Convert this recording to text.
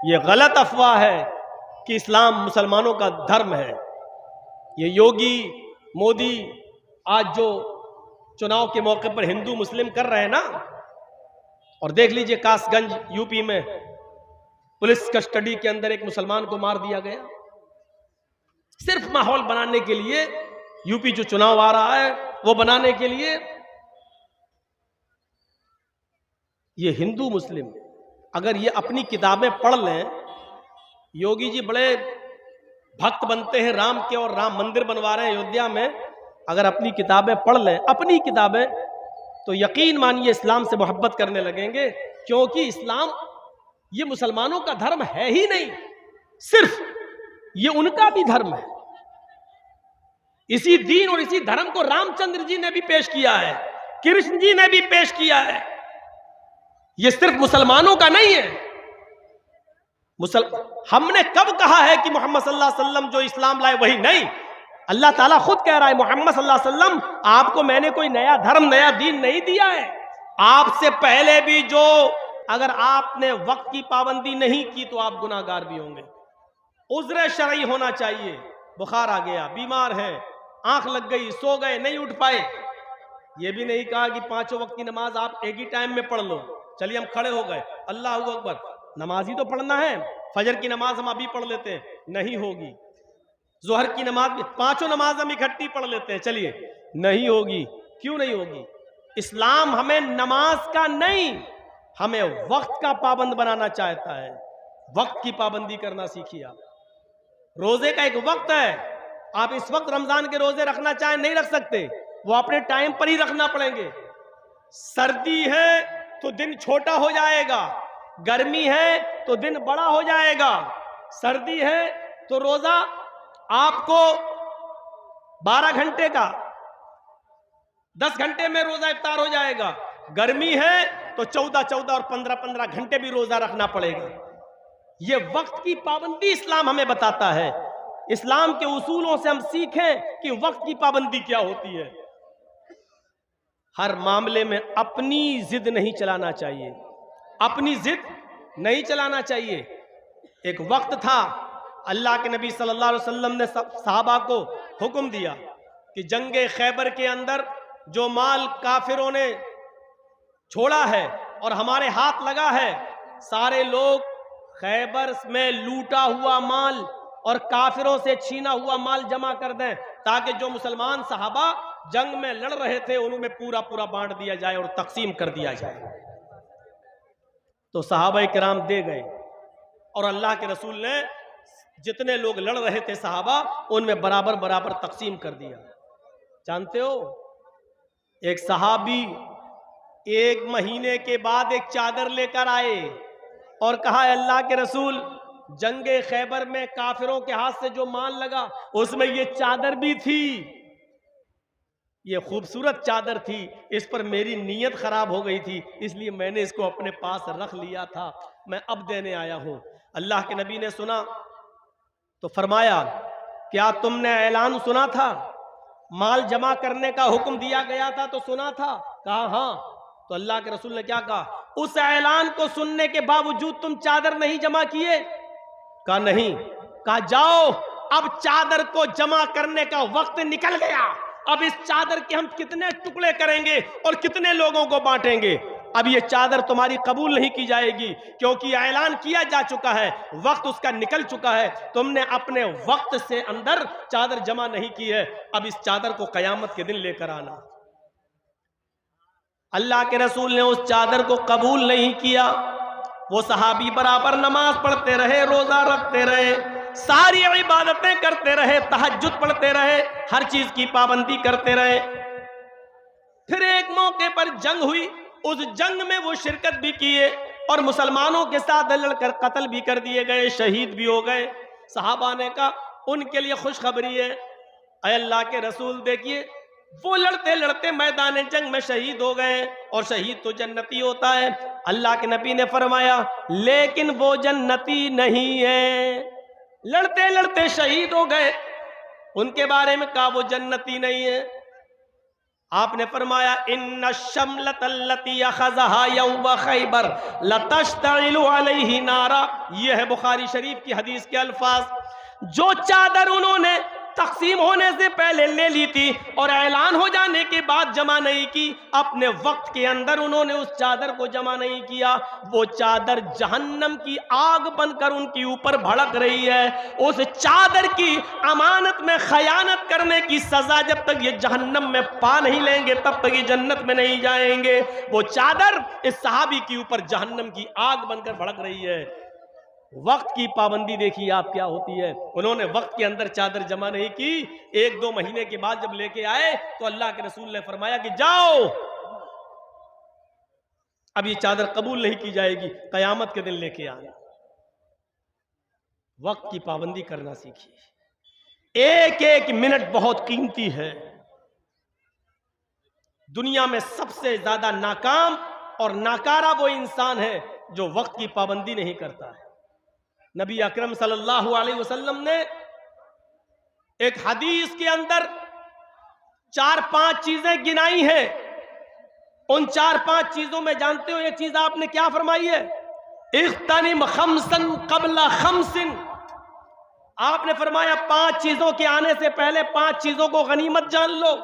ये गलत अफवाह है कि इस्लाम मुसलमानों का धर्म है। ये योगी मोदी आज जो चुनाव के मौके पर हिंदू मुस्लिम कर रहे हैं ना, और देख लीजिए कासगंज यूपी में पुलिस कस्टडी के अंदर एक मुसलमान को मार दिया गया, सिर्फ माहौल बनाने के लिए। यूपी जो चुनाव आ रहा है वो बनाने के लिए। ये हिंदू मुस्लिम अगर ये अपनी किताबें पढ़ लें, योगी जी बड़े भक्त बनते हैं राम के और राम मंदिर बनवा रहे हैं अयोध्या में, अगर अपनी किताबें पढ़ लें, अपनी किताबें, तो यकीन मानिए इस्लाम से मोहब्बत करने लगेंगे। क्योंकि इस्लाम ये मुसलमानों का धर्म है ही नहीं, सिर्फ ये उनका भी धर्म है। इसी दीन और इसी धर्म को रामचंद्र जी ने भी पेश किया है, कृष्ण जी ने भी पेश किया है। ये सिर्फ मुसलमानों का नहीं है। हमने कब कहा है कि मोहम्मद सल्लल्लाहु अलैहि वसल्लम जो इस्लाम लाए वही नहीं? अल्लाह ताला खुद कह रहा है, मोहम्मद सल्लल्लाहु अलैहि वसल्लम आपको मैंने कोई नया धर्म नया दीन नहीं दिया है। आपसे पहले भी जो, अगर आपने वक्त की पाबंदी नहीं की तो आप गुनाहगार भी होंगे। उज़्र शरई होना चाहिए। बुखार आ गया, बीमार है, आंख लग गई, सो गए, नहीं उठ पाए, ये भी नहीं कहा कि पांचों वक्त की नमाज आप एक ही टाइम में पढ़ लो। चलिए हम खड़े हो गए, अल्लाह अकबर, नमाज ही तो पढ़ना है। फजर की नमाज हम अभी पढ़ लेते हैं, नहीं होगी। जोहर की नमाज भी, पांचों नमाज हम इकट्ठी पढ़ लेते हैं, चलिए, नहीं होगी। क्यों नहीं होगी? इस्लाम हमें नमाज का नहीं, हमें वक्त का पाबंद बनाना चाहता है। वक्त की पाबंदी करना सीखिए आप। रोजे का एक वक्त है, आप इस वक्त रमजान के रोजे रखना चाहें नहीं रख सकते, वो अपने टाइम पर ही रखना पड़ेंगे। सर्दी है तो दिन छोटा हो जाएगा, गर्मी है तो दिन बड़ा हो जाएगा। सर्दी है तो रोजा आपको 12 घंटे का, 10 घंटे में रोजा इफ्तार हो जाएगा। गर्मी है तो 14 और 15 घंटे भी रोजा रखना पड़ेगा। ये वक्त की पाबंदी इस्लाम हमें बताता है। इस्लाम के उसूलों से हम सीखें कि वक्त की पाबंदी क्या होती है। हर मामले में अपनी जिद नहीं चलाना चाहिए, अपनी जिद नहीं चलाना चाहिए। एक वक्त था, अल्लाह के नबी सल्लल्लाहु अलैहि वसल्लम ने सहाबा को हुक्म दिया कि जंगे खैबर के अंदर जो माल काफिरों ने छोड़ा है और हमारे हाथ लगा है, सारे लोग खैबर में लूटा हुआ माल और काफिरों से छीना हुआ माल जमा कर दें, ताकि जो मुसलमान सहाबा जंग में लड़ रहे थे उनमें पूरा पूरा बांट दिया जाए और तकसीम कर दिया जाए। तो सहाबा किराम दे गए और अल्लाह के रसूल ने जितने लोग लड़ रहे थे सहाबा, उनमें बराबर बराबर तकसीम कर दिया। जानते हो, एक सहाबी 1 महीने के बाद एक चादर लेकर आए और कहा, अल्लाह के रसूल, जंगे खैबर में काफिरों के हाथ से जो माल लगा उसमें ये चादर भी थी, ये खूबसूरत चादर थी, इस पर मेरी नीयत खराब हो गई थी, इसलिए मैंने इसको अपने पास रख लिया था, मैं अब देने आया हूं। अल्लाह के नबी ने सुना तो फरमाया, क्या तुमने ऐलान सुना था? माल जमा करने का हुक्म दिया गया था तो सुना था? कहा हाँ। तो अल्लाह के रसूल ने क्या कहा? उस ऐलान को सुनने के बावजूद तुम चादर नहीं जमा किए? कहा नहीं। कहा जाओ, अब चादर को जमा करने का वक्त निकल गया, अब इस चादर के हम कितने टुकड़े करेंगे और कितने लोगों को बांटेंगे। अब ये चादर तुम्हारी कबूल नहीं की जाएगी, क्योंकि ऐलान किया जा चुका है, वक्त उसका निकल चुका है, तुमने अपने वक्त से अंदर चादर जमा नहीं की है, अब इस चादर को कयामत के दिन लेकर आना। अल्लाह के रसूल ने उस चादर को कबूल नहीं किया। वो सहाबी बराबर नमाज पढ़ते रहे, रोजा रखते रहे, सारी इबादतें करते रहे, तहज्जुद पढ़ते रहे, हर चीज की पाबंदी करते रहे। फिर एक मौके पर जंग हुई, उस जंग में वो शिरकत भी किए और मुसलमानों के साथ लड़कर कत्ल भी कर दिए गए, शहीद भी हो गए। सहाबा ने कहा, उनके लिए खुशखबरी है, ऐ अल्लाह के रसूल, देखिए वो लड़ते लड़ते मैदान जंग में शहीद हो गए और शहीद तो जन्नती होता है। अल्लाह के नबी ने फरमाया, लेकिन वो जन्नती नहीं है। लड़ते लड़ते शहीद हो गए, उनके बारे में कहा वो जन्नती नहीं है। आपने फरमाया इन्ना शमलतल्लती अखज़हा यौम खैबर लतश्तइलु अलैहि नारा। यह है बुखारी शरीफ की हदीस के अल्फाज। जो चादर उन्होंने तकसीम होने से पहले ले ली थी और ऐलान हो जाने के बाद जमा नहीं की, अपने वक्त के अंदर उन्होंने उस चादर को जमा नहीं किया, वो चादर जहन्नम की आग बनकर उनके ऊपर भड़क रही है। उस चादर की अमानत में खयानत करने की सजा जब तक ये जहन्नम में पा नहीं लेंगे तब तक ये जन्नत में नहीं जाएंगे। वो चादर इस सहाबी के ऊपर जहन्नम की आग बनकर भड़क रही है। वक्त की पाबंदी देखिए आप क्या होती है। उन्होंने वक्त के अंदर चादर जमा नहीं की, 1-2 महीने के बाद जब लेके आए तो अल्लाह के रसूल ने फरमाया कि जाओ, अब ये चादर कबूल नहीं की जाएगी, कयामत के दिन लेके आना। वक्त की पाबंदी करना सीखिए। एक एक मिनट बहुत कीमती है। दुनिया में सबसे ज्यादा नाकाम और नाकारा वो इंसान है जो वक्त की पाबंदी नहीं करता है। नबी अकरम सल्लल्लाहु अलैहि वसल्लम ने एक हदीस के अंदर 4-5 चीजें गिनाई हैं। उन 4-5 चीजों में जानते हो एक चीज आपने क्या फरमाई है? इख्तनिम खमसन कबला खमसिन। आपने फरमाया 5 चीजों के आने से पहले 5 चीजों को गनीमत जान लो।